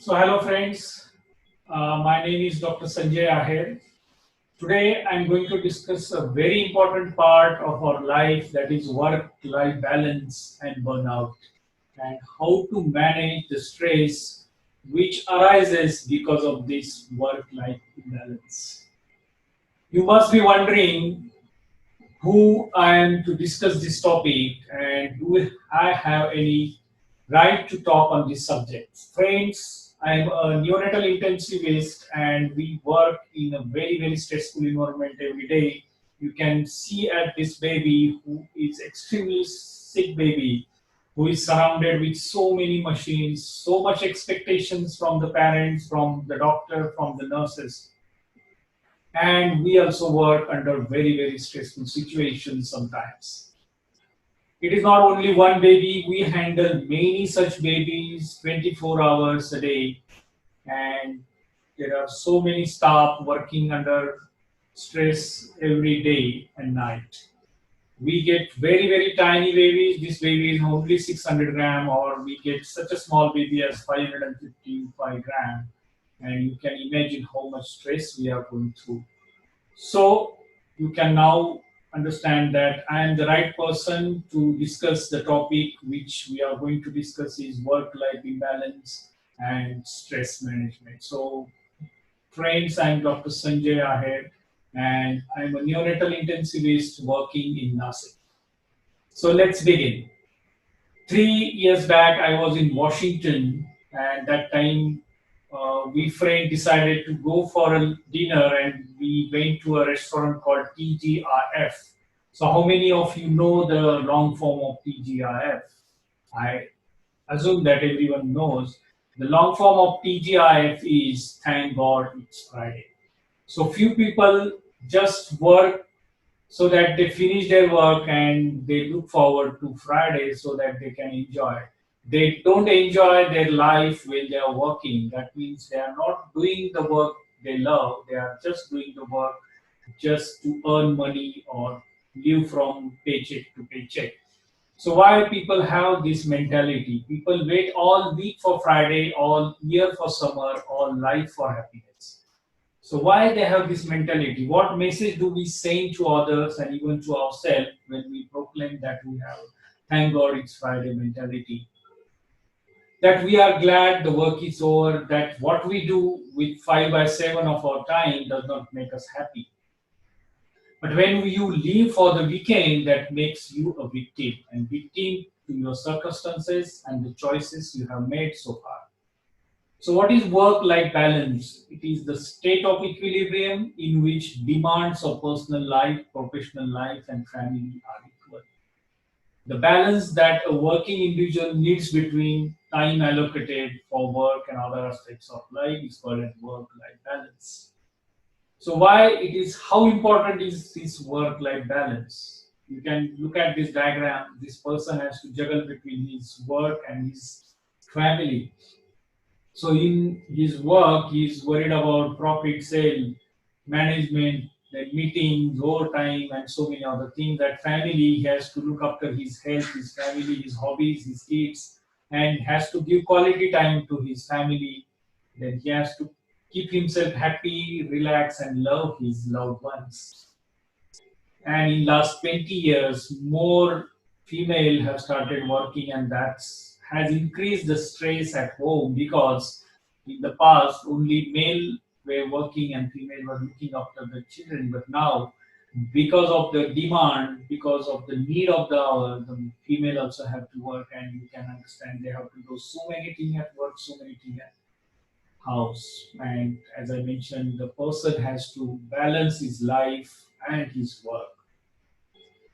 So, hello friends. My name is Dr. Sanjay Aher. Today, I'm going to discuss a very important part of our life, that is work-life balance and burnout, and how to manage the stress which arises because of this work-life imbalance. You must be wondering who I am to discuss this topic and do I have any right to talk on this subject. Friends, I am a neonatal intensivist and we work in a very stressful environment every day. You can see at this baby who is extremely sick baby, who is surrounded with so many machines, so much expectations from the parents, from the doctor, from the nurses, and we also work under very stressful situations sometimes. It is not only one baby, we handle many such babies 24 hours a day, and there are so many staff working under stress every day and night. We get very tiny babies. This baby is only 600 gram, or we get such a small baby as 555 gram, and you can imagine how much stress we are going through. So you can now understand that I am the right person to discuss the topic which we are going to discuss is work-life imbalance and stress management. So friends, I'm Dr. Sanjay Aher and I'm a neonatal intensivist working in Nasik. So let's begin. 3 years back, I was in Washington, and that time we friend decided to go for a dinner, and we went to a restaurant called TGIF. So, how many of you know the long form of TGIF? I assume that everyone knows. The long form of TGIF is Thank God It's Friday. So, few people just work so that they finish their work and they look forward to Friday so that they can enjoy. They don't enjoy their life when they are working. That means they are not doing the work they love. They are just doing the work just to earn money or live from paycheck to paycheck. So why people have this mentality? People wait all week for Friday, all year for summer, all life for happiness. So why they have this mentality? What message do we send to others and even to ourselves when we proclaim that we have thank God it's Friday mentality? That we are glad the work is over, that what we do with 5 by 7 of our time does not make us happy. But when you leave for the weekend, that makes you a victim and victim to your circumstances and the choices you have made so far. So, what is work life balance? It is the state of equilibrium in which demands of personal life, professional life, and family are equal. The balance that a working individual needs between time allocated for work and other aspects of life is called as work life balance. So, why it is how important is this work life balance? You can look at this diagram. This person has to juggle between his work and his family. So in his work, he's worried about profit, sale, management, then meetings, overtime, and so many other things. That family, he has to look after his health, his family, his hobbies, his kids, and has to give quality time to his family. Then he has to keep himself happy, relax, and love his loved ones. And in last 20 years, more female have started working, and that's has increased the stress at home, because in the past only male were working and female were looking after the children, but now because of the demand, because of the need of the female also have to work, and you can understand they have to do so many things at work, so many things at house. And as I mentioned, the person has to balance his life and his work.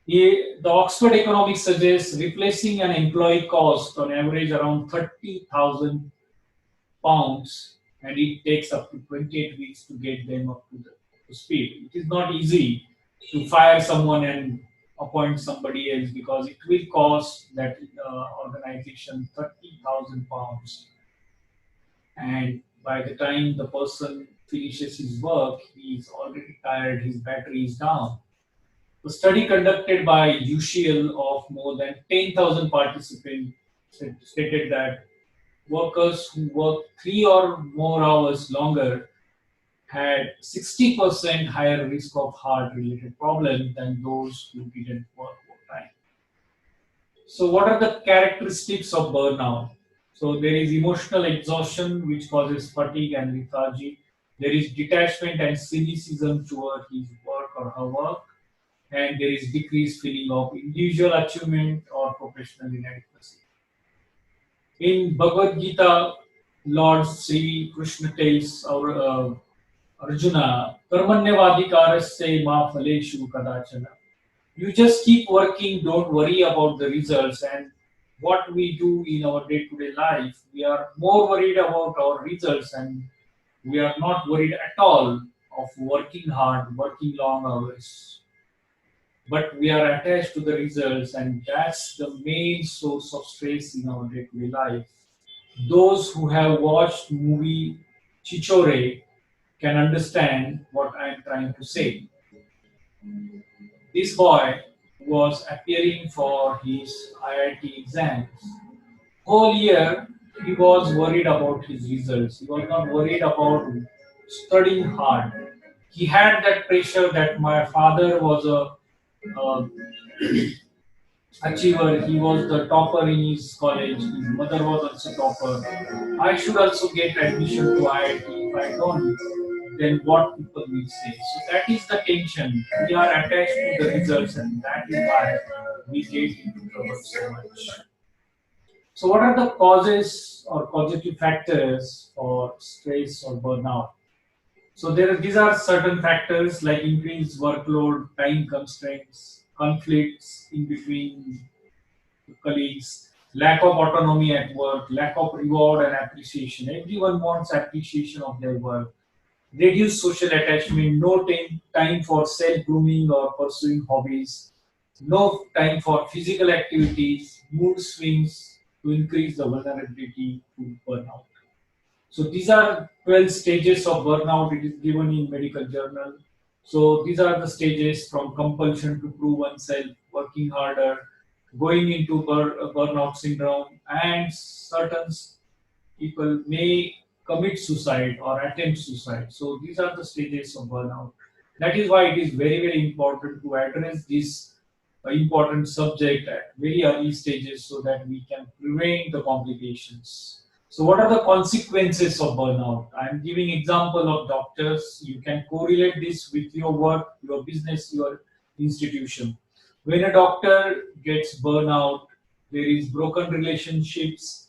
The Oxford Economics suggests replacing an employee cost on average around 30,000 pounds, and it takes up to 28 weeks to get them up to speed. It is not easy to fire someone and appoint somebody else because it will cost that organization 30,000 pounds. And by the time the person finishes his work, he is already tired, his battery is down. A study conducted by UCL of more than 10,000 participants stated that workers who worked 3 or more hours longer had 60% higher risk of heart related problems than those who didn't work overtime. So, what are the characteristics of burnout? So, there is emotional exhaustion, which causes fatigue and lethargy. There is detachment and cynicism toward his work or her work. And there is decreased feeling of individual achievement or professional inadequacy. In Bhagavad Gita, Lord Sri Krishna tells our Arjuna, Karmanyavadikarasya ma phaleshu kadachana. You just keep working, don't worry about the results. And what we do in our day-to-day life, we are more worried about our results, and we are not worried at all of working hard, working long hours. But we are attached to the results, and that's the main source of stress in our day-to-day life. Those who have watched movie Chichore can understand what I'm trying to say. This boy was appearing for his IIT exams. Whole year he was worried about his results. He was not worried about studying hard. He had that pressure that my father was a achiever. He was the topper in his college. His mother was also topper. I should also get admission to IIT. If I don't, then what people will say. So that is the tension. We are attached to the results, and that is why we get into trouble so much. So, what are the causes or causative factors for stress or burnout? So, these are certain factors like increased workload, time constraints, conflicts in between colleagues, lack of autonomy at work, lack of reward and appreciation. Everyone wants appreciation of their work. Reduced social attachment, no time for self grooming or pursuing hobbies, no time for physical activities, mood swings to increase the vulnerability to burnout. So these are 12 stages of burnout. It is given in medical journal. So these are the stages from compulsion to prove oneself, working harder, going into burnout syndrome, and certain people may commit suicide or attempt suicide. So these are the stages of burnout. That is why it is very, very important to address this important subject at very early stages so that we can prevent the complications. So what are the consequences of burnout? I am giving example of doctors. You can correlate this with your work, your business, your institution. When a doctor gets burnout, there is broken relationships.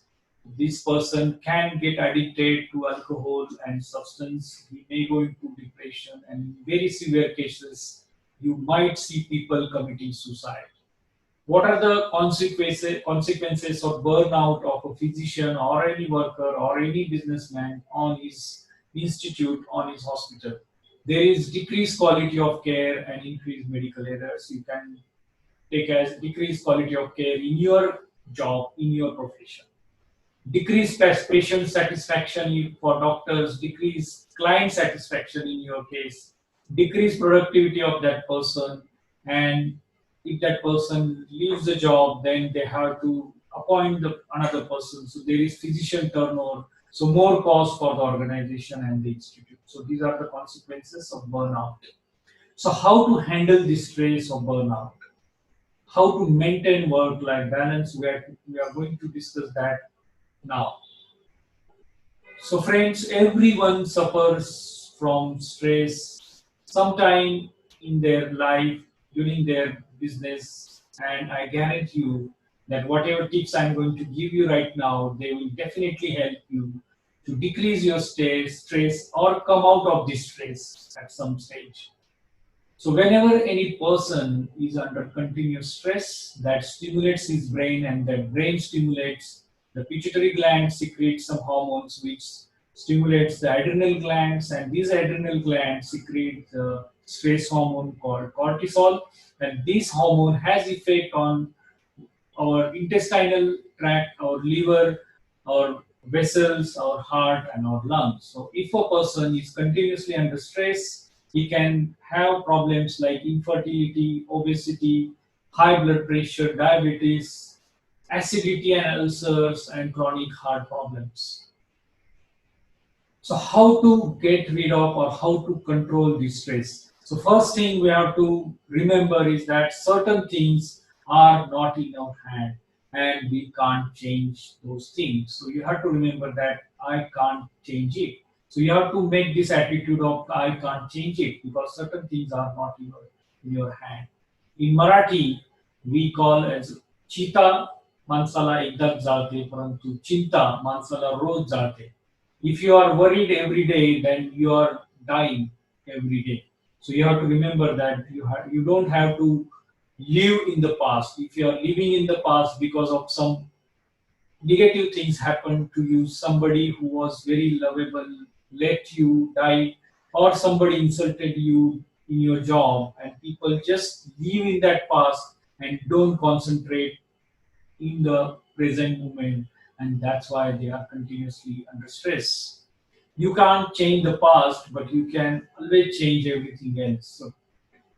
This person can get addicted to alcohol and substance. He may go into depression, and in very severe cases, you might see people committing suicide. What are the consequences of burnout of a physician or any worker or any businessman on his institute, on his hospital? There is decreased quality of care and increased medical errors. You can take as decreased quality of care in your job, in your profession. Decreased patient satisfaction for doctors, decreased client satisfaction in your case, decreased productivity of that person, and if that person leaves the job, then they have to appoint another person. So there is physician turnover. So more cost for the organization and the institute. So these are the consequences of burnout. So how to handle the stress of burnout? How to maintain work-life balance? We are going to discuss that now. So, friends, everyone suffers from stress sometime in their life during their business, and I guarantee you that whatever tips I'm going to give you right now, they will definitely help you. to decrease your stress or come out of this stress at some stage. So whenever any person is under continuous stress, that stimulates his brain, and that brain stimulates the pituitary gland, secretes some hormones which stimulates the adrenal glands, and these adrenal glands secrete the stress hormone called cortisol, and this hormone has effect on our intestinal tract, our liver, our vessels, our heart, and our lungs. So, if a person is continuously under stress, he can have problems like infertility, obesity, high blood pressure, diabetes, acidity and ulcers, and chronic heart problems. So how to get rid of or how to control this stress? So first thing we have to remember is that certain things are not in our hand and we can't change those things. So you have to remember that I can't change it. So you have to make this attitude of I can't change it because certain things are not in your hand. In Marathi, we call as चिता माणसाला एकदाच जाळते परंतु चिंता माणसाला रोज जाळते. If you are worried every day, then you are dying every day. So you have to remember that you don't have to live in the past. If you are living in the past because of some negative things happened to you, somebody who was very lovable let you die, or somebody insulted you in your job, and people just live in that past and don't concentrate in the present moment, and that's why they are continuously under stress. You can't change the past, but you can always change everything else. So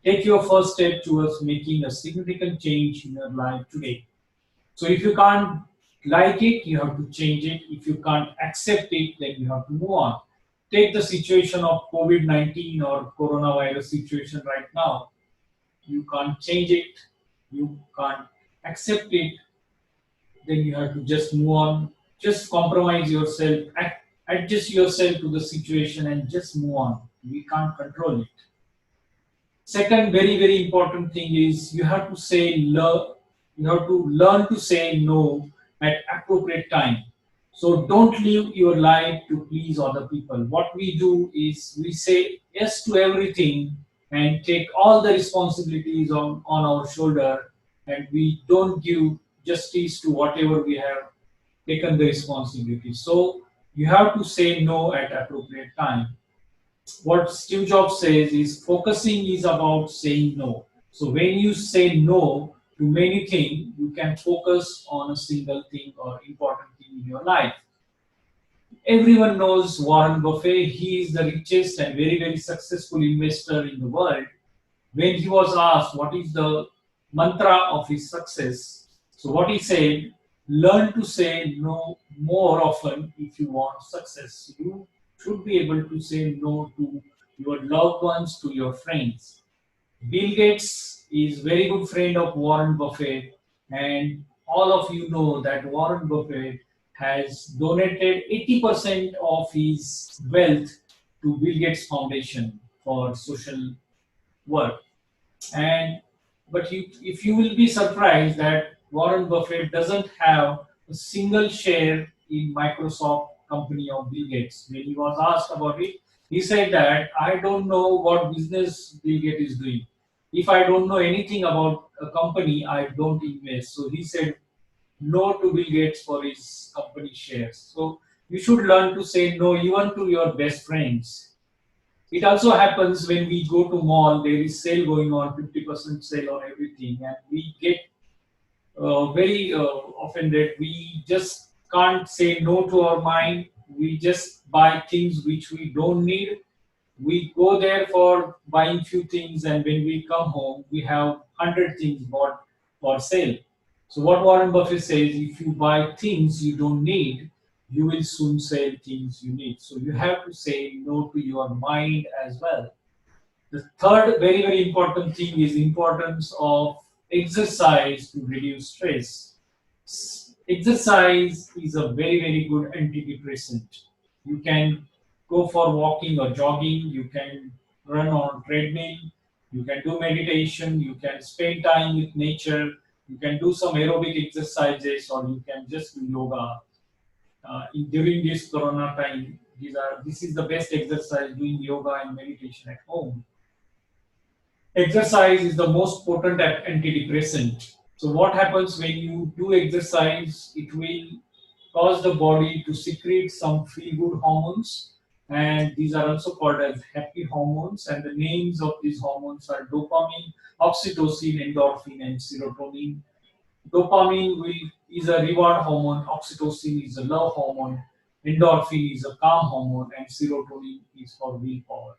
take your first step towards making a significant change in your life today. So if you can't like it, you have to change it. If you can't accept it, then you have to move on. Take the situation of COVID-19 or coronavirus situation right now. You can't change it. You can't accept it. Then you have to just move on. Just compromise yourself. Adjust yourself to the situation and just move on. We can't control it. Second, very very important thing is you have to learn to say no at appropriate time. So don't live your life to please other people. What we do is we say yes to everything and take all the responsibilities on our shoulder, and we don't give justice to whatever we have taken the responsibility. So you have to say no at appropriate time. What Steve Jobs says is focusing is about saying no. So when you say no to many things, you can focus on a single thing or important thing in your life. Everyone knows Warren Buffett. He is the richest and very, very successful investor in the world. When he was asked what is the mantra of his success, so what he said, learn to say no more often if you want success. You should be able to say no to your loved ones, to your friends. Bill Gates is very good friend of Warren Buffett, and all of you know that Warren Buffett has donated 80% of his wealth to Bill Gates Foundation for social work. And if you will be surprised that Warren Buffett doesn't have a single share in Microsoft company of Bill Gates. When he was asked about it, he said that I don't know what business Bill Gates is doing. If I don't know anything about a company, I don't invest. So he said no to Bill Gates for his company shares. So you should learn to say no even to your best friends. It also happens when we go to mall, there is sale going on, 50% sale on everything, and we get very offended. We just can't say no to our mind. We just buy things which we don't need. We go there for buying few things, and when we come home, we have 100 things bought for sale. So what Warren Buffett says, if you buy things you don't need, you will soon sell things you need. So you have to say no to your mind as well. The third very very important thing is importance of exercise to reduce stress. Exercise is a very very good antidepressant. You can go for walking or jogging. You can run on treadmill. You can do meditation. You can spend time with nature. You can do some aerobic exercises, or you can just do yoga. during this corona time. This is the best exercise, doing yoga and meditation at home. Exercise is the most potent antidepressant. So what happens when you do exercise? It will cause the body to secrete some feel-good hormones, and these are also called as happy hormones. And the names of these hormones are dopamine, oxytocin, endorphin, and serotonin. Dopamine is a reward hormone, oxytocin is a love hormone, endorphin is a calm hormone, and serotonin is for willpower.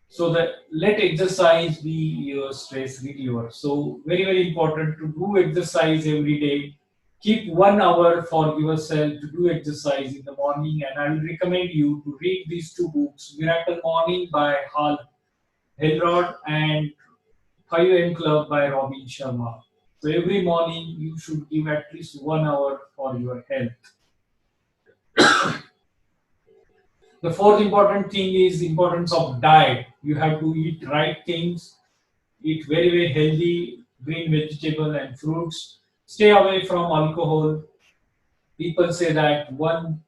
So that let exercise be your stress reliever. So very important to do exercise every day. Keep 1 hour for yourself to do exercise in the morning, and I will recommend you to read these two books: Miracle Morning by Hal Elrod and 5 a.m. Club by Robin Sharma. So every morning you should give at least 1 hour for your health. The fourth important thing is importance of diet. You have to eat right things, eat very healthy green vegetable and fruits. Stay away from alcohol. People say that one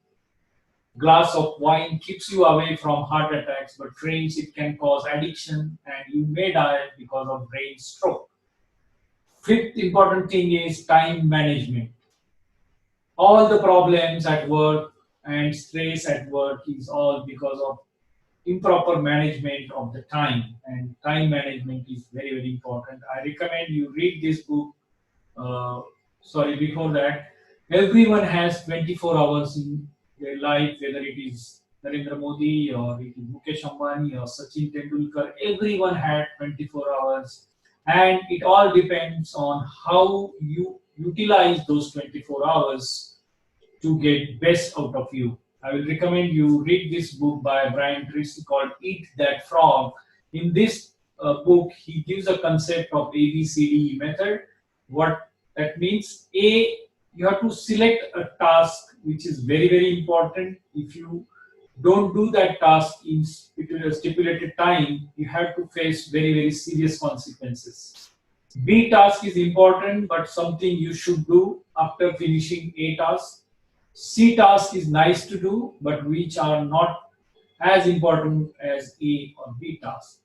glass of wine keeps you away from heart attacks, but friends, it can cause addiction and you may die because of brain stroke. Fifth important thing is time management. All the problems at work and stress at work is all because of improper management of the time, and time management is very important. I recommend you read this book. uh, Sorry, before that, everyone has 24 hours in their life, whether it is Narendra Modi or it is Mukesh Ambani or Sachin Tendulkar. Everyone had 24 hours, and it all depends on how you utilize those 24 hours to get best out of you. I will recommend you read this book by Brian Tracy called Eat That Frog. In this book, he gives a concept of ABCD method. What that means: A, you have to select a task which is very important. If you don't do that task in stipulated time, you have to face very serious consequences. B task is important, but something you should do after finishing A task. C task is nice to do, but which are not as important as A or B task.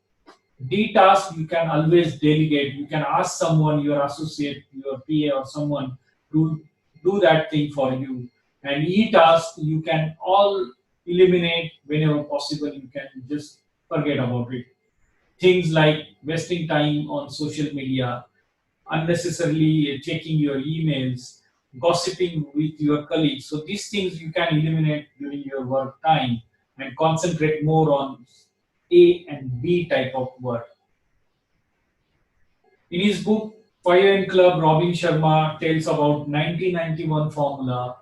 D task you can always delegate. You can ask someone, your associate, your PA, or someone to do that thing for you. And E task you can all eliminate whenever possible. You can just forget about it. Things like wasting time on social media, unnecessarily checking your emails, gossiping with your colleagues. So these things you can eliminate during your work time and concentrate more on A and B type of work. In his book 5 Club, Robin Sharma tells about 1991 formula.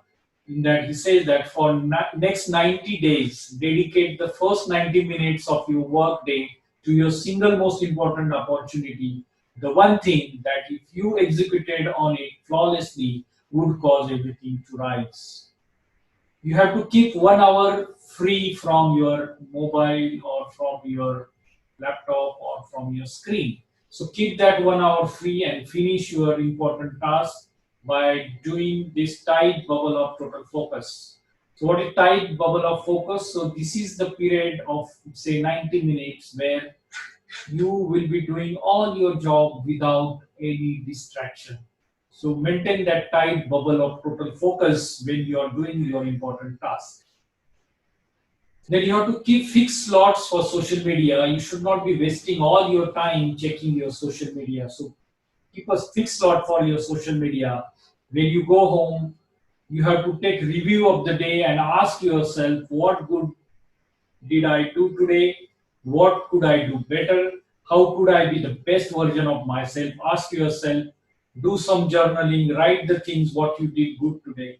In that he says that for next 90 days, dedicate the first 90 minutes of your work day to your single most important opportunity. The one thing that if you executed on it flawlessly would cause everything to rise. You have to keep 1 hour free from your mobile or from your laptop or from your screen. So keep that 1 hour free and finish your important task by doing this tight bubble of total focus. So what is tight bubble of focus? So this is the period of say 90 minutes where you will be doing all your job without any distraction. So maintain that tight bubble of total focus when you are doing your important task. Then you have to keep fixed slots for social media. You should not be wasting all your time checking your social media. So keep a fixed slot for your social media. When you go home, you have to take review of the day and ask yourself what good did I do today? What could I do better? How could I be the best version of myself? Ask yourself, do some journaling, write the things what you did good today.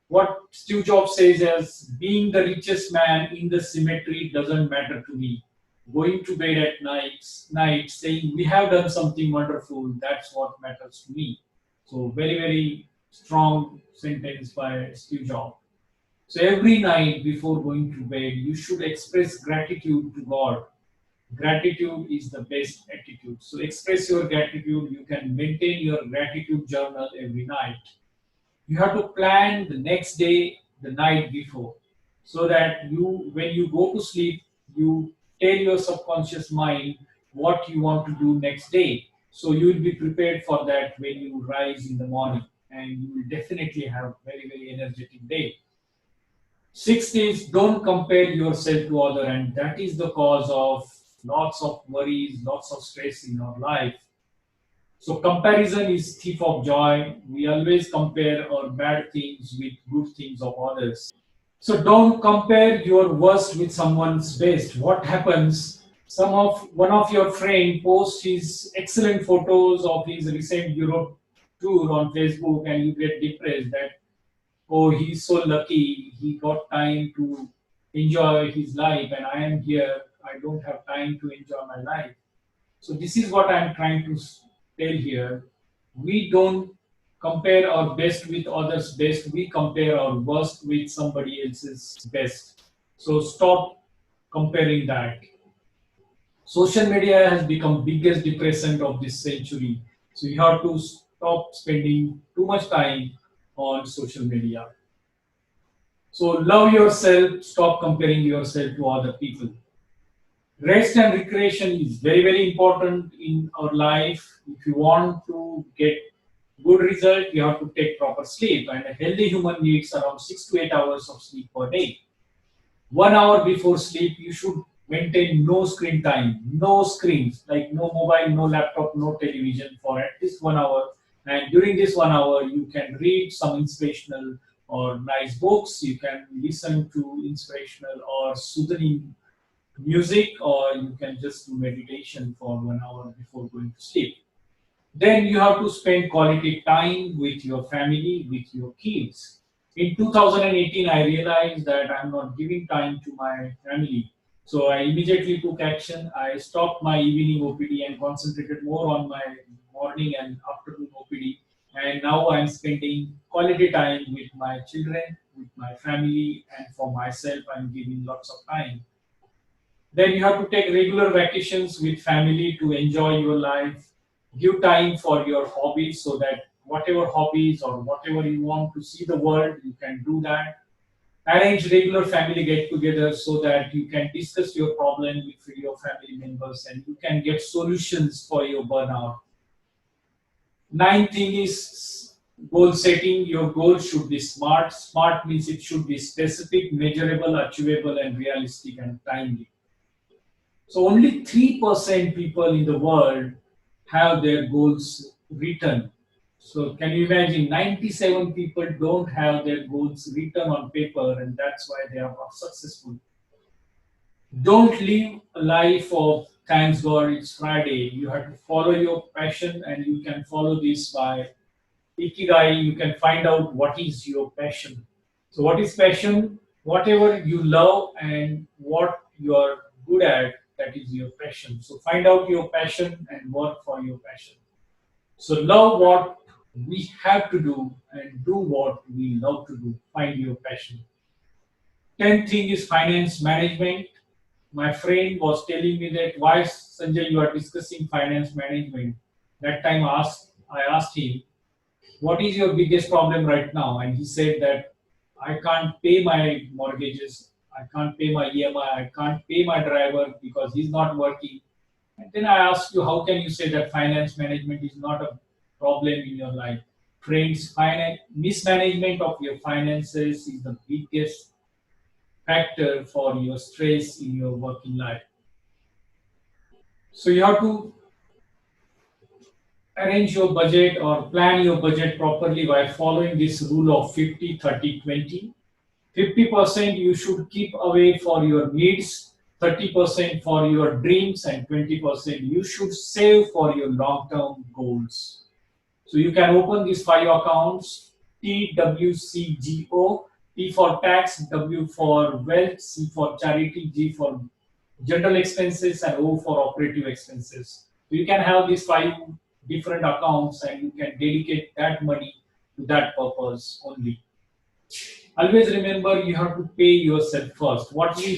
What Steve Jobs says is, being the richest man in the cemetery doesn't matter to me. Going to bed at night saying we have done something wonderful, that's what matters to me. So very strong sentence by Steve Jobs. So every night before going to bed, you should express gratitude to God. Gratitude is the best attitude. So express your gratitude. You can maintain your gratitude journal every night. You have to plan the next day the night before, so that you, when you go to sleep, you tell your subconscious mind what you want to do next day. So you will be prepared for that when you rise in the morning, and you will definitely have very energetic day. Sixth is, don't compare yourself to other, and that is the cause of lots of worries, lots of stress in our life. So comparison is thief of joy. We always compare our bad things with good things of others. So don't compare your worst with someone's best. What happens? One of your friend posts his excellent photos of his recent Europe tour on Facebook, and you get depressed that, oh, he's so lucky, he got time to enjoy his life, and I am here, I don't have time to enjoy my life. So this is what I'm trying to tell here. We don't compare our best with others' best. We compare our worst with somebody else's best. So stop comparing that. Social media has become biggest depressant of this century. So you have to stop spending too much time on social media. So love yourself. Stop comparing yourself to other people. Rest and recreation is very important in our life. If you want to get good result, you have to take proper sleep, and a healthy human needs around 6 to 8 hours of sleep per day. 1 hour before sleep, you should maintain no screen time, no screens, like no mobile, no laptop, no television for at least 1 hour. And during this 1 hour, you can read some inspirational or nice books. You can listen to inspirational or soothing music, or you can just do meditation for 1 hour before going to sleep. Then you have to spend quality time with your family, with your kids. In 2018, I realized that I'm not giving time to my family. So I immediately took action. I stopped my evening OPD and concentrated more on my morning and afternoon OPD. And now I'm spending quality time with my children, with my family, and for myself, I'm giving lots of time. Then you have to take regular vacations with family to enjoy your life. Give time for your hobbies, so that whatever hobbies or whatever you want to see the world, you can do that. Arrange regular family get together so that you can discuss your problem with your family members, and you can get solutions for your burnout. Ninth thing is goal setting. Your goal should be smart. Smart means it should be specific, measurable, achievable, and realistic and timely. So only 3% people in the world have their goals written. So can you imagine 97 people don't have their goals written on paper, and that's why they are not successful. Don't live a life of thanks God it's Friday. You have to follow your passion, and you can follow this by Ikigai. You can find out what is your passion. So, what is passion? Whatever you love and what you are good at, that is your passion. So, find out your passion and work for your passion. So, love what we have to do and do what we love to do. Find your passion. 10th thing is finance management. My friend was telling me that, why, Sanjay, you are discussing finance management. That time I asked him, what is your biggest problem right now? And he said that, I can't pay my mortgages, I can't pay my EMI, I can't pay my driver because he's not working. And then I asked you, how can you say that finance management is not a problem in your life? Friends, mismanagement of your finances is the biggest factor for your stress in your working life. So you have to arrange your budget or plan your budget properly by following this rule of 50-30-20. 50% you should keep away for your needs, 30% for your dreams, and 20% you should save for your long term goals. So you can open these five accounts: TWCGO, T for tax, W for wealth, C for charity, G for general expenses, and O for operative expenses. So you can have these five different accounts, and you can dedicate that money to that purpose only. Always remember, you have to pay yourself first. What we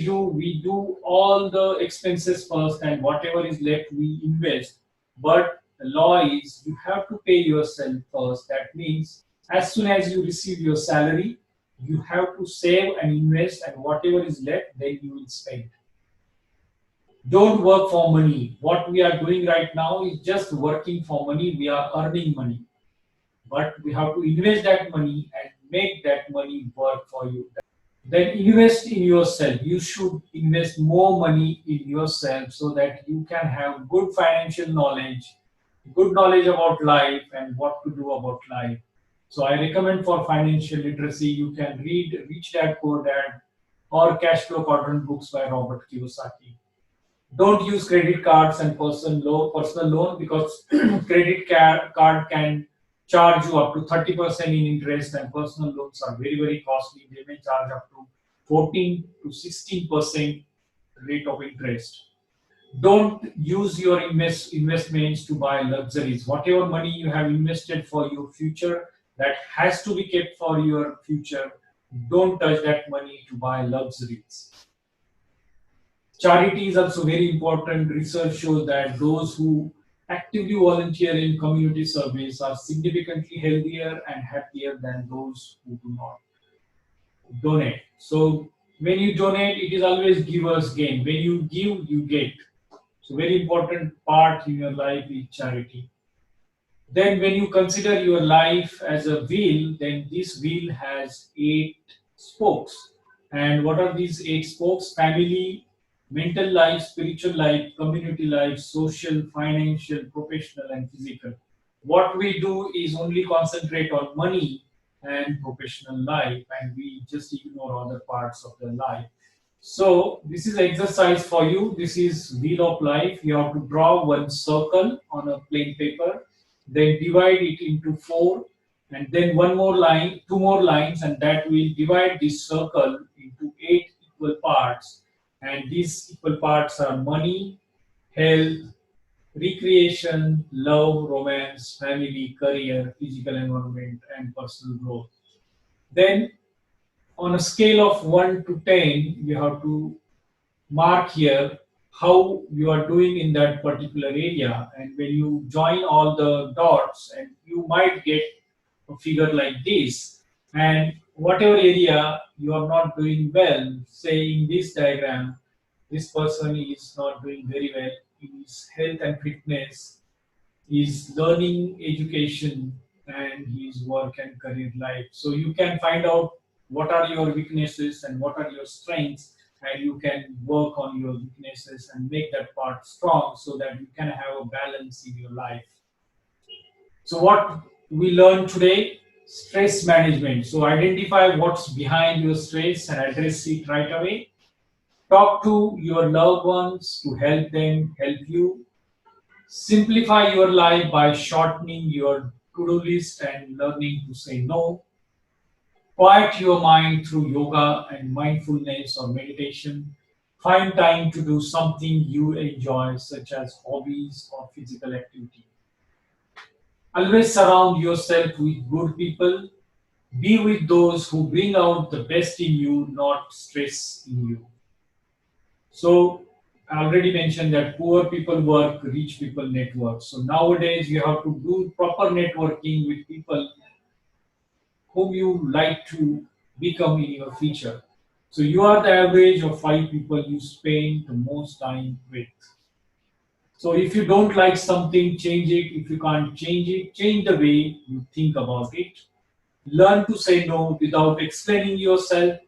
do all the expenses first, and whatever is left, we invest. But the law is, you have to pay yourself first. That means As soon as you receive your salary, you have to save and invest, and whatever is left, then you will spend. Don't work for money. What we are doing right now is just working for money. We are earning money, but we have to invest that money and make that money work for you. Then invest in yourself. You should invest more money in yourself so that you can have good financial knowledge, good knowledge about life and what to do about life. So I recommend for financial literacy, you can read Rich Dad Poor Dad or Cash Flow Quadrant books by Robert Kiyosaki. Don't use credit cards and personal loan because card can charge you up to 30% in interest, and personal loans are very costly. They may charge up to 14 to 16% rate of interest. Don't use your investments to buy luxuries. Whatever money you have invested for your future, that has to be kept for your future. Don't touch that money to buy luxuries. Charity is also very important. Research shows that those who actively volunteer in community service are significantly healthier and happier than those who do not donate. So when you donate, it is always givers gain. When you give, you get. So very important part in your life is charity. Then, when you consider your life as a wheel, then this wheel has eight spokes. And what are these eight spokes? Family, mental life, spiritual life, community life, social, financial, professional, and physical. What we do is only concentrate on money and professional life, and we just ignore other parts of the life. So this is exercise for you. This is wheel of life. You have to draw one circle on a plain paper, then divide it into four, and then one more line, two more lines, and that will divide this circle into eight equal parts. And these equal parts are money, health, recreation, love, romance, family, career, physical environment, and personal growth. Then on a scale of 1 to 10, you have to mark here how you are doing in that particular area, and when you join all the dots, and you might get a figure like this. And whatever area you are not doing well, say in this diagram, this person is not doing very well in his health and fitness, his learning, education, and his work and career life. So you can find out what are your weaknesses and what are your strengths, and you can work on your weaknesses and make that part strong so that you can have a balance in your life. So what we learned today, stress management. So identify what's behind your stress and address it right away. Talk to your loved ones to help them help you. Simplify your life by shortening your to-do list and learning to say no. Quiet your mind through yoga and mindfulness or meditation. Find time to do something you enjoy, such as hobbies or physical activity. Always surround yourself with good people. Be with those who bring out the best in you, not stress in you. So I already mentioned that poor people work, rich people network. So nowadays you have to do proper networking with people whom you like to become in your future. So you are the average of five people you spend the most time with. So if you don't like something, change it. If you can't change it, change the way you think about it. Learn to say no without explaining yourself.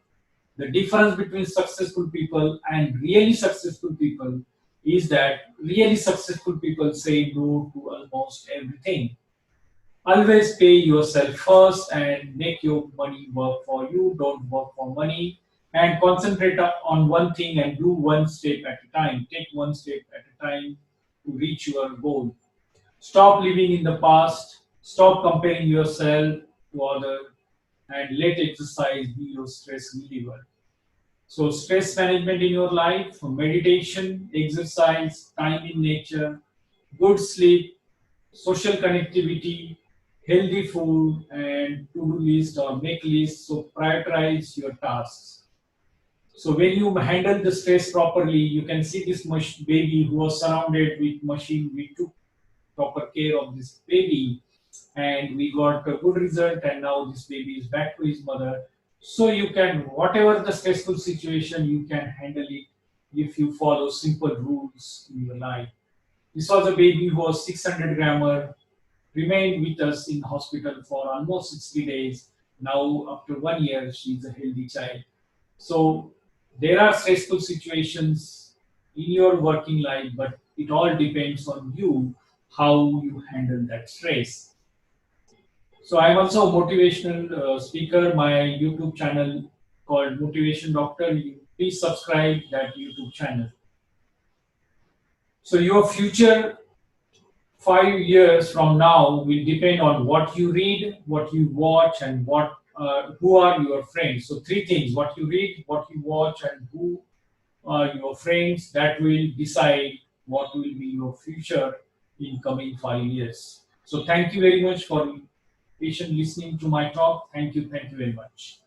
The difference between successful people and really successful people is that really successful people say no to almost everything. Always pay yourself first and make your money work for you. Don't work for money, and concentrate on one thing and do one step at a time. Take one step at a time to reach your goal. Stop living in the past. Stop comparing yourself to others, and let exercise be your stress reliever. So, stress management in your life, meditation, exercise, time in nature, good sleep, social connectivity, healthy food, and to-do list or make list. So, prioritize your tasks. So, when you handle the stress properly, you can see this baby who was surrounded with machine. We took proper care of this baby, and we got a good result, and now this baby is back to his mother. So you can, whatever the stressful situation, you can handle it if you follow simple rules in your life. This was a baby who was 600 grammer, remained with us in hospital for almost 60 days. Now, after 1 year, she is a healthy child. So there are stressful situations in your working life, but it all depends on you how you handle that stress. So I'm also a motivational speaker. My YouTube channel called Motivation Doctor. You please subscribe that YouTube channel. So your future 5 years from now will depend on what you read, what you watch, and what who are your friends. So three things: what you read, what you watch, and who are your friends. That will decide what will be your future in coming 5 years. So thank you very much for patient listening to my talk. Thank you very much.